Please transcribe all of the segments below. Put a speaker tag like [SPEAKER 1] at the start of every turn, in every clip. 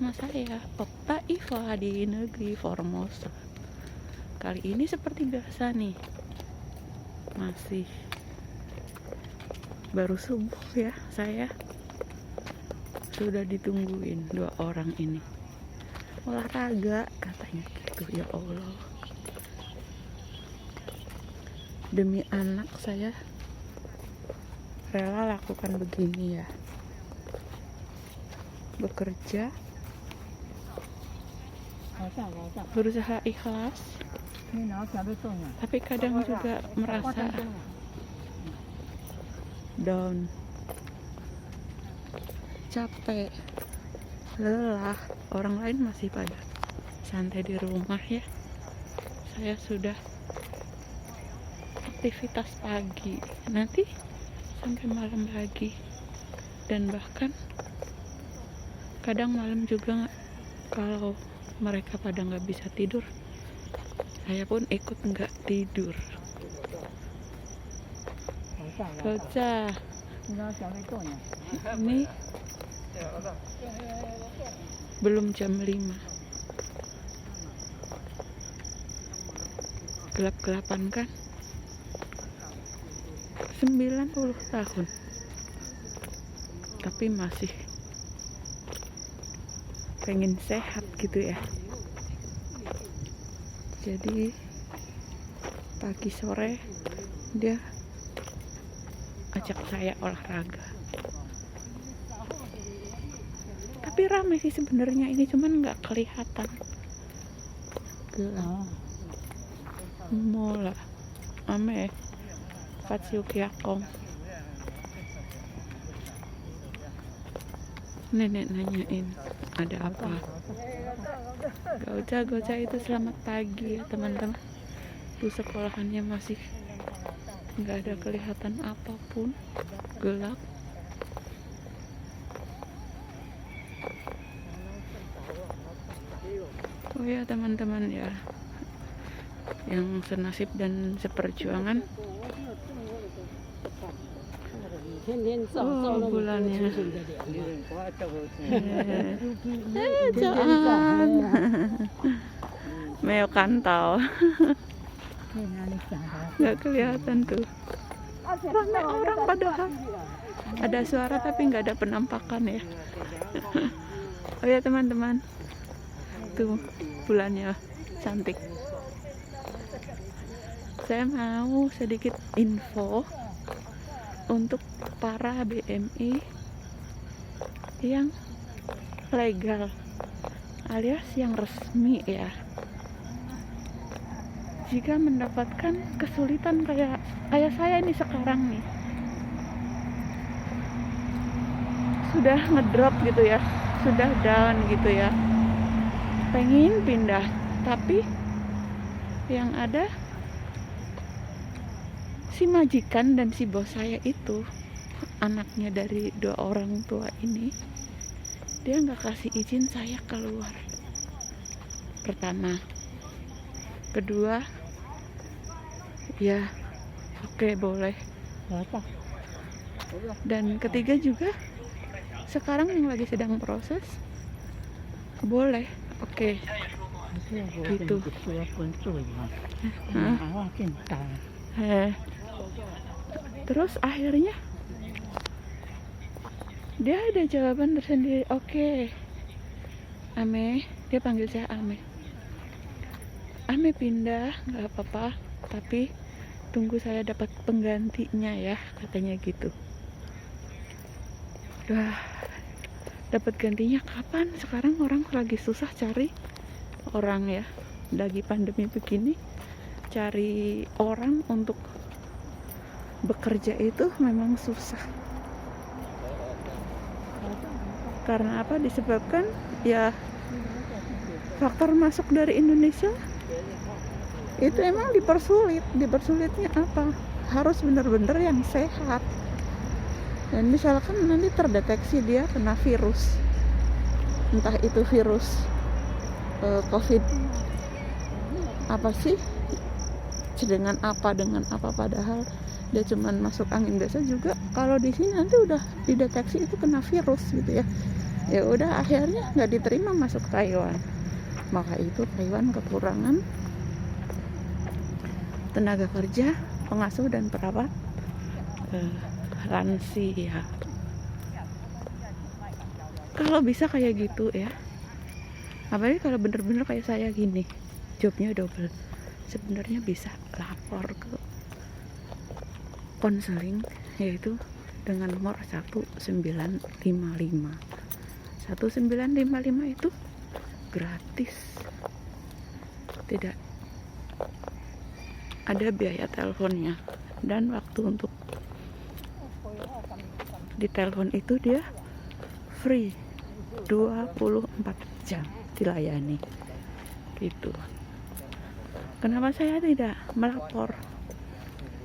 [SPEAKER 1] bersama saya Okta Iva di negeri Formosa. Kali ini seperti biasa nih, masih baru subuh ya. Saya sudah ditungguin dua orang ini olahraga katanya gitu. Ya Allah, demi anak saya rela lakukan begini ya, bekerja, berusaha ikhlas, tapi kadang juga merasa down, capek, lelah. Orang lain masih pada santai di rumah ya, saya sudah aktivitas pagi, nanti sampai malam lagi, dan bahkan kadang malam juga kalau mereka pada nggak bisa tidur, saya pun ikut nggak tidur. Baca ini belum jam 5, gelap-gelapan kan. 90 tahun tapi masih pengen sehat gitu ya. Jadi pagi sore dia ajak saya olahraga, tapi ramai sih sebenarnya ini, cuman nggak kelihatan. Gelap mola ame Patsiukiakong. Nenek nanyain ada apa. Goca itu selamat pagi ya teman-teman. Di sekolahannya masih nggak ada kelihatan apapun, gelap. Oh ya teman-teman ya, yang senasib dan seperjuangan. Oh bulannya jangan meo kantau nggak kelihatan tuh, ramai orang padahal ada suara tapi nggak ada penampakan ya. Oh ya teman-teman, tuh bulannya cantik. Saya mau sedikit info untuk para BMI yang legal alias yang resmi ya. Jika mendapatkan kesulitan kayak saya ini sekarang nih, sudah ngedrop gitu ya, sudah down gitu ya, pengen pindah, tapi yang ada si majikan dan si bos saya itu, anaknya dari dua orang tua ini, dia nggak kasih izin saya keluar. Pertama, kedua, ya oke boleh. Dan ketiga juga, sekarang yang lagi sedang proses, boleh, oke. Gitu. Terus akhirnya dia ada jawaban tersendiri. Oke, Ame, dia panggil saya Ame. Ame pindah, nggak apa-apa, tapi tunggu saya dapat penggantinya ya, katanya gitu. Wah, dapat gantinya kapan? Sekarang orang lagi susah cari orang ya, lagi pandemi begini, cari orang untuk bekerja itu memang susah. Karena apa? Disebabkan ya faktor masuk dari Indonesia itu emang dipersulit. Dipersulitnya apa? Harus benar-benar yang sehat. Dan misalkan nanti terdeteksi dia kena virus, entah itu virus COVID apa sih, dengan apa padahal dia cuman masuk angin biasa juga. Kalau di sini nanti udah dideteksi itu kena virus gitu ya. Ya udah, akhirnya nggak diterima masuk Taiwan. Maka itu Taiwan kekurangan tenaga kerja, pengasuh dan perawat lansia. Kalau bisa kayak gitu ya, apalagi kalau bener-bener kayak saya gini, jobnya double, sebenarnya bisa lapor ke konseling, yaitu dengan nomor 1955. 1955 itu gratis, tidak ada biaya teleponnya, dan waktu untuk ditelepon itu dia free, 24 jam dilayani gitu. Kenapa saya tidak melapor?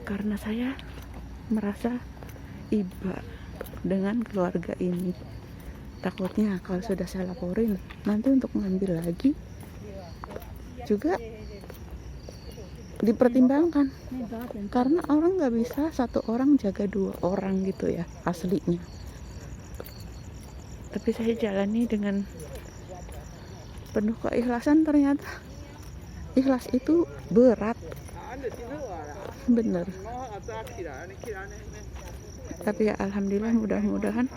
[SPEAKER 1] Karena saya merasa iba dengan keluarga ini. Takutnya kalau sudah saya laporin, nanti untuk ngambil lagi juga dipertimbangkan, karena orang nggak bisa satu orang jaga 2 orang gitu ya aslinya. Tapi saya jalani dengan penuh keikhlasan. Ternyata ikhlas itu berat, bener. Tapi ya alhamdulillah, mudah-mudahan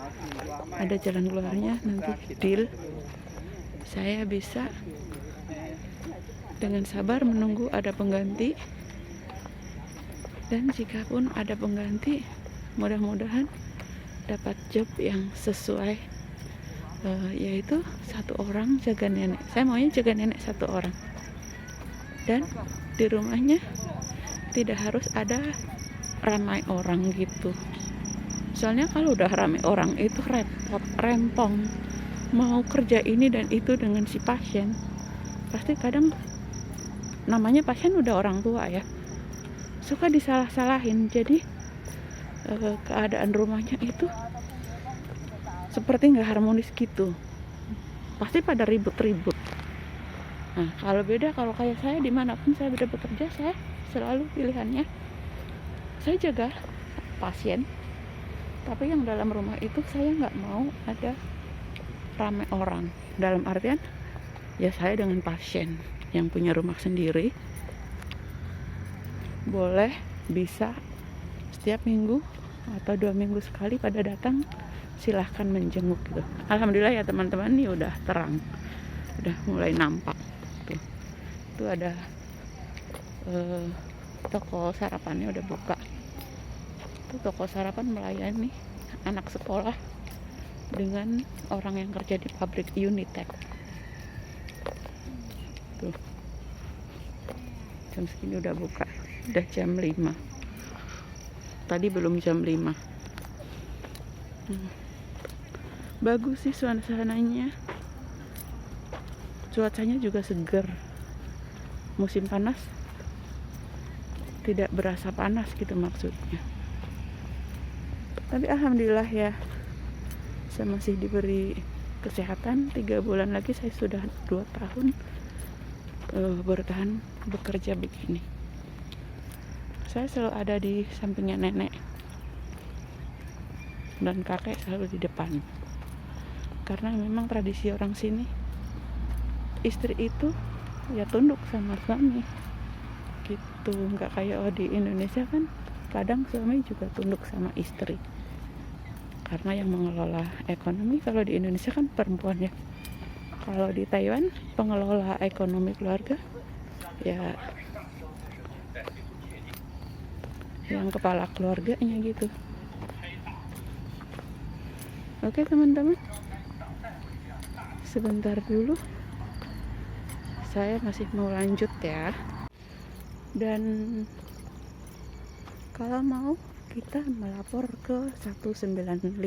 [SPEAKER 1] ada jalan keluarnya. Nanti deal saya bisa dengan sabar menunggu ada pengganti, dan jikapun ada pengganti, mudah-mudahan dapat job yang sesuai, yaitu 1 orang jaga nenek. Saya maunya jaga nenek 1 orang, dan di rumahnya tidak harus ada ramai orang gitu. Soalnya kalau udah ramai orang itu repot, rempong, mau kerja ini dan itu dengan si pasien, pasti kadang namanya pasien udah orang tua ya, suka disalah-salahin. Jadi keadaan rumahnya itu seperti nggak harmonis gitu, pasti pada ribut-ribut. Nah kalau beda, kalau kayak saya, dimanapun saya beda bekerja, saya selalu pilihannya saya jaga pasien, tapi yang dalam rumah itu saya nggak mau ada ramai orang. Dalam artian ya saya dengan pasien yang punya rumah sendiri boleh, bisa setiap minggu atau 2 minggu sekali pada datang, silahkan menjenguk gitu. Alhamdulillah ya teman-teman, ini udah terang, udah mulai nampak tuh. Itu ada toko sarapannya udah buka. Itu toko sarapan melayani anak sekolah dengan orang yang kerja di pabrik Unitech. Tuh, jam segini udah buka, udah jam 5. Tadi belum jam 5. Bagus sih suasananya, cuacanya juga seger. Musim panas tidak berasa panas gitu maksudnya. Tapi alhamdulillah ya, saya masih diberi kesehatan. 3 bulan lagi saya sudah 2 tahun bertahan bekerja begini. Saya selalu ada di sampingnya nenek, dan kakek selalu di depan. Karena memang tradisi orang sini, istri itu ya tunduk sama suami gitu. Nggak kayak di Indonesia kan, kadang suami juga tunduk sama istri, karena yang mengelola ekonomi kalau di Indonesia kan perempuan ya. Kalau di Taiwan pengelola ekonomi keluarga ya yang kepala keluarganya gitu. Oke teman-teman, sebentar dulu, saya masih mau lanjut ya. Dan kalau mau, kita melapor ke 1955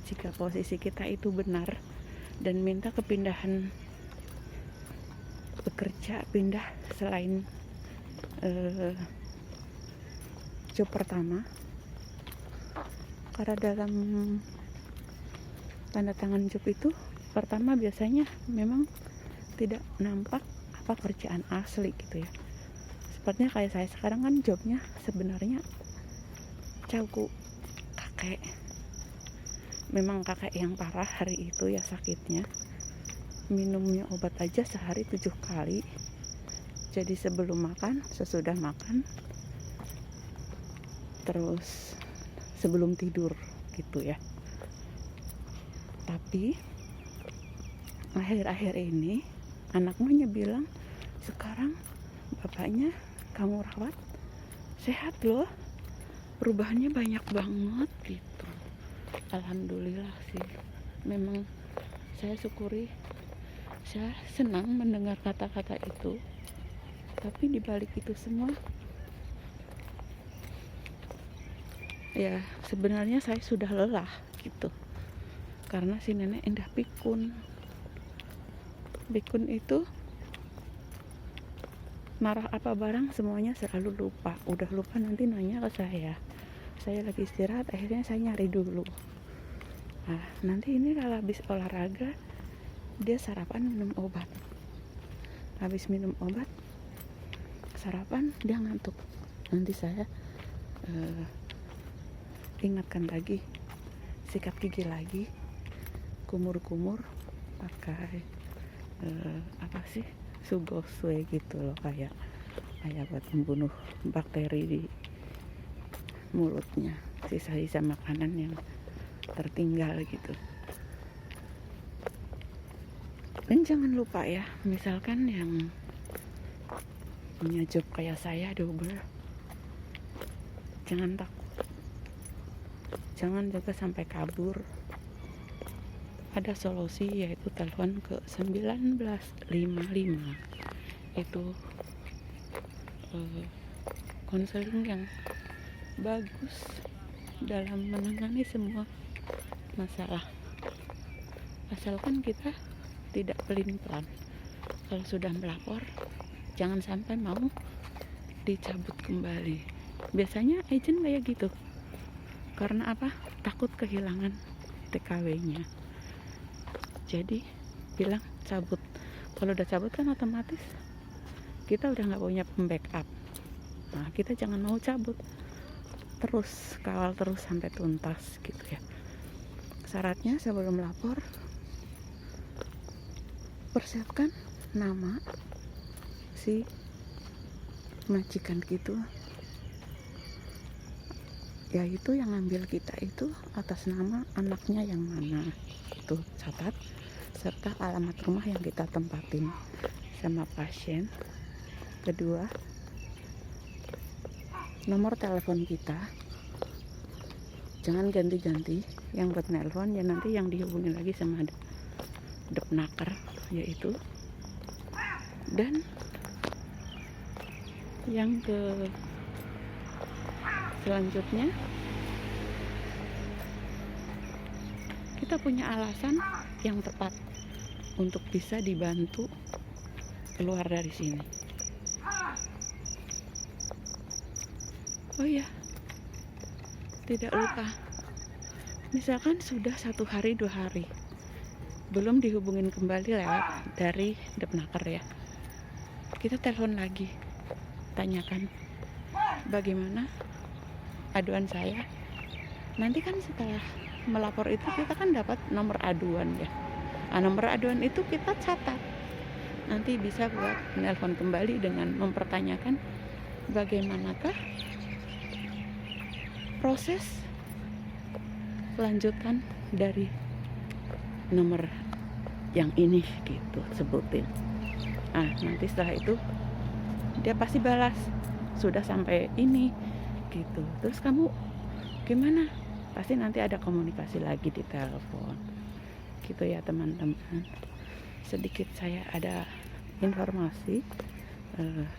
[SPEAKER 1] jika posisi kita itu benar, dan minta kepindahan bekerja, pindah selain job pertama. Karena dalam tanda tangan job itu pertama biasanya memang tidak nampak apa kerjaan asli gitu ya. Sepertinya kayak saya sekarang kan jobnya sebenarnya cauku kakek memang kakek yang parah hari itu ya sakitnya, minumnya obat aja sehari 7 kali. Jadi sebelum makan, sesudah makan, terus sebelum tidur gitu ya. Tapi akhir-akhir ini anaknya bilang, sekarang bapaknya kamu rawat sehat loh, perubahannya banyak banget gitu. Alhamdulillah sih, memang saya syukuri, saya senang mendengar kata-kata itu. Tapi dibalik itu semua, ya sebenarnya saya sudah lelah gitu, karena si nenek indah pikun itu marah apa barang semuanya selalu lupa. Udah lupa nanti nanya ke saya lagi istirahat, akhirnya saya nyari dulu. Nah nanti ini kalau habis olahraga dia sarapan minum obat, habis minum obat sarapan dia ngantuk. Nanti saya ingatkan lagi, sikat gigi lagi, kumur-kumur pakai sugosue gitu loh, kayak buat membunuh bakteri di mulutnya, sisa-sisa makanan yang tertinggal gitu. Dan jangan lupa ya, misalkan yang punya job kayak saya double, jangan takut, jangan juga sampai kabur. Ada solusi, yaitu telepon ke 1955. Itu konseling yang bagus dalam menangani semua masalah, asalkan kita tidak pelin-pelan. Kalau sudah melapor, jangan sampai mau dicabut kembali. Biasanya agent kayak gitu. Karena apa? Takut kehilangan TKW-nya. Jadi bilang cabut. Kalau udah cabut kan otomatis kita udah nggak punya backup. Nah kita jangan mau cabut, terus kawal terus sampai tuntas gitu ya. Syaratnya sebelum lapor, persiapkan nama si majikan gitu, yaitu yang ngambil kita itu atas nama anaknya yang mana, itu catat, serta alamat rumah yang kita tempatin sama pasien. Kedua, nomor telepon kita jangan ganti-ganti, yang buat nelpon ya nanti yang dihubungi lagi sama Depnaker yaitu. Dan yang selanjutnya, kita punya alasan yang tepat untuk bisa dibantu keluar dari sini. Oh ya, tidak lupa, misalkan sudah 1 hari 2 hari belum dihubungin kembali lewat dari Depnaker ya, kita telepon lagi, tanyakan bagaimana aduan saya. Nanti kan setelah melapor itu kita kan dapat nomor aduan ya. Nah, nomor aduan itu kita catat, nanti bisa buat menelpon kembali dengan mempertanyakan bagaimanakah proses lanjutan dari nomor yang ini gitu, sebutin. Nah nanti setelah itu dia pasti balas, sudah sampai ini gitu. Terus kamu gimana? Pasti nanti ada komunikasi lagi di telepon gitu ya teman-teman. Sedikit saya ada informasi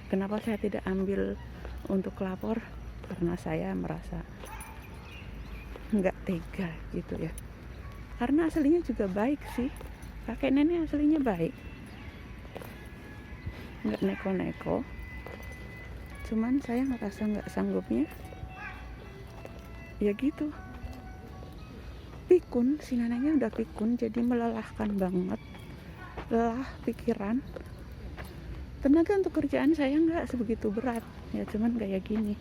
[SPEAKER 1] kenapa saya tidak ambil untuk lapor, karena saya merasa nggak tega gitu ya. Karena aslinya juga baik sih, kakek nenek aslinya baik, nggak neko-neko. Cuman saya ngerasa nggak sanggupnya ya gitu. Pikun, si neneknya udah pikun, jadi melelahkan banget, lelah pikiran. Tenaga untuk kerjaan saya nggak sebegitu berat ya, cuman kayak gini,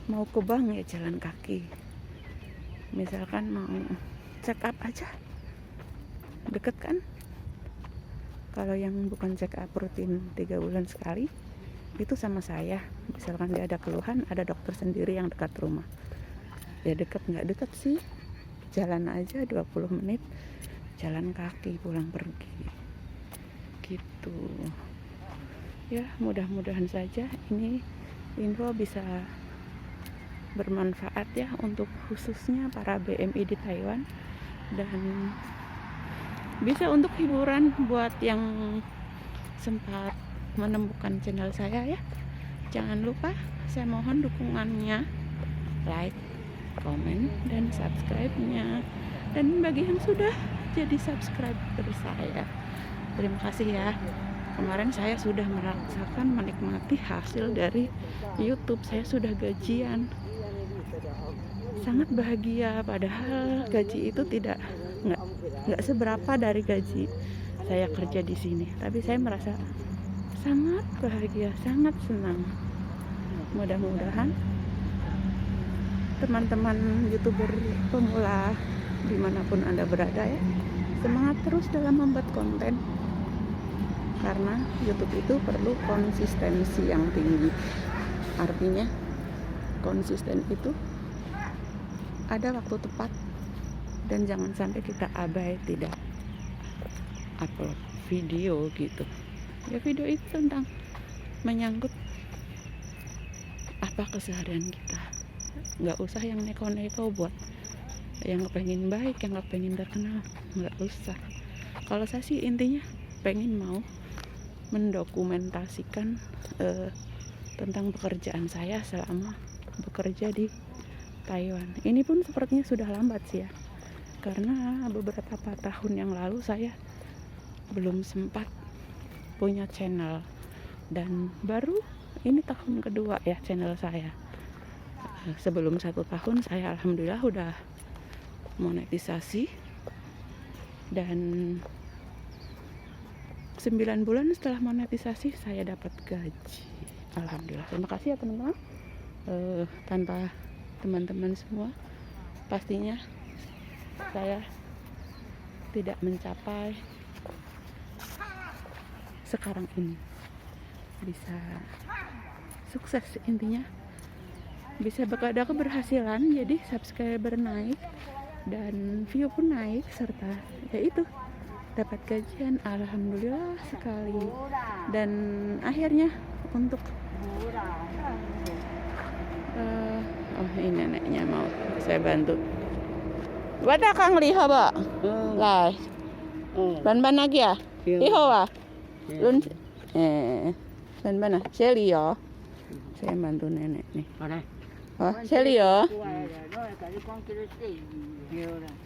[SPEAKER 1] mau ke bank ya jalan kaki, misalkan mau check up aja deket kan. Kalau yang bukan check up rutin 3 bulan sekali itu sama saya, misalkan dia ada keluhan, ada dokter sendiri yang dekat rumah. Ya deket nggak deket sih, jalan aja 20 menit jalan kaki pulang pergi gitu ya. Mudah-mudahan saja ini info bisa bermanfaat ya untuk khususnya para BMI di Taiwan, dan bisa untuk hiburan buat yang sempat menemukan channel saya ya. Jangan lupa saya mohon dukungannya, like, komen, dan subscribe-nya. Dan bagi yang sudah jadi subscriber saya, terima kasih ya. Kemarin saya sudah merasakan menikmati hasil dari YouTube. Saya sudah gajian, sangat bahagia. Padahal gaji itu nggak seberapa dari gaji saya kerja di sini, tapi saya merasa sangat bahagia, sangat senang. Mudah-mudahan teman-teman YouTuber pemula dimanapun Anda berada ya, semangat terus dalam membuat konten, karena YouTube itu perlu konsistensi yang tinggi. Artinya konsisten itu ada waktu tepat, dan jangan sampai kita abai tidak upload video gitu ya. Video itu tentang menyangkut apa keseharian kita, nggak usah yang neko-neko buat yang pengen baik, yang pengen terkenal, nggak usah. Kalau saya sih intinya pengen mau mendokumentasikan tentang pekerjaan saya selama bekerja di Taiwan. Ini pun sepertinya sudah lambat sih ya, karena beberapa tahun yang lalu saya belum sempat punya channel, dan baru ini tahun kedua ya channel saya. Sebelum 1 tahun saya alhamdulillah udah monetisasi, dan 9 bulan setelah monetisasi saya dapat gaji, alhamdulillah. Terima kasih ya teman-teman. Tanpa teman-teman semua pastinya saya tidak mencapai sekarang ini. Bisa sukses, intinya bisa ada keberhasilan, jadi subscriber naik dan view pun naik, serta yaitu dapat gajian, alhamdulillah sekali. Dan akhirnya untuk ini neneknya mau saya bantu. Wada Kang liha ba? Lai. Ban lagi ya? Liha ba? Lun ban Shelly ya. Saya bantu nenek nih. Oh, Shelly ya.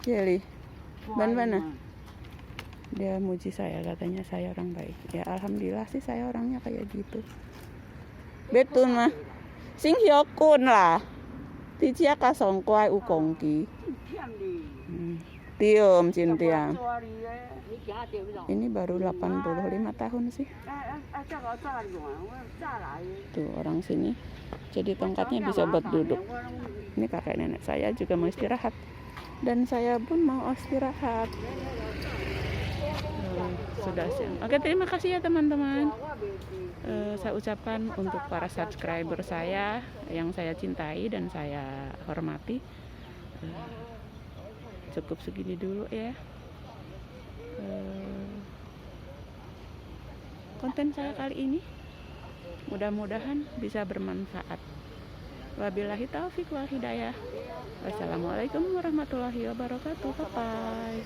[SPEAKER 1] Shelly. Ban dia muji saya, katanya saya orang baik. Ya alhamdulillah sih saya orangnya kayak gitu. Betul mah. Sing hyokun lah. Ticia ka songkwai u kongki. Tium Cintiang. Ini baru 85 tahun sih. Tuh orang sini. Jadi tongkatnya bisa buat duduk. Ini kakek nenek saya juga mau istirahat, dan saya pun mau istirahat. Sudah siang. Oke, terima kasih ya teman-teman. Saya ucapkan untuk para subscriber saya yang saya cintai dan saya hormati. Cukup segini dulu ya. Konten saya kali ini mudah-mudahan bisa bermanfaat. Wabillahi taufiq wal hidayah. Wassalamualaikum warahmatullahi wabarakatuh. Bye bye.